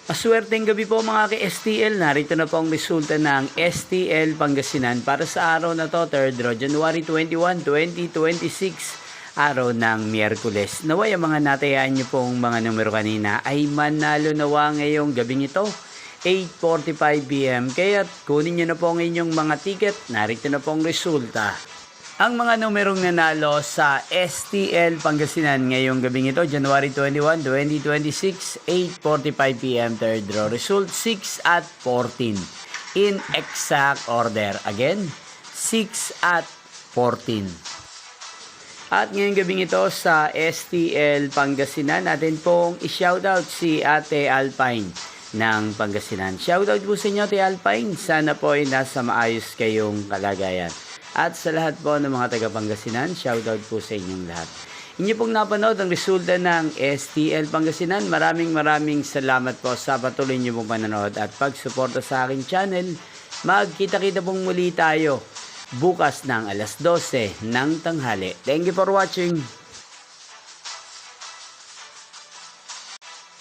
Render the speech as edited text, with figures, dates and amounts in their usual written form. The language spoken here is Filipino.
Maswerteng gabi po mga ka-STL. Narito na po ang resulta ng STL Pangasinan para sa araw na to, 3rd January 21, 2026, araw ng Miyerkules. Naway ang mga natayaan nyo pong mga numero kanina ay manalo nawa ngayong gabing ito, 8:45 PM. Kaya kunin nyo na po ang inyong mga ticket. Narito na po ang resulta. Ang mga numerong nanalo sa STL Pangasinan ngayong gabing ito, January 21, 2026, 8:45 PM, third draw. Result 6 at 14. In exact order. Again, 6 at 14. At ngayong gabing ito sa STL Pangasinan, natin pong i-shoutout si Ate Alpine ng Pangasinan. Shoutout po sa inyo, Ate Alpine. Sana po ay nasa maayos kayong kalagayan. At sa lahat po ng mga taga Pangasinan, shoutout po sa inyong lahat. Inyo pong napanood ang resulta ng STL Pangasinan. Maraming salamat po sa patuloy niyo pong panonood at pagsuporta sa aking channel. Magkita-kita pong muli tayo bukas ng alas 12 ng tanghali. Thank you for watching.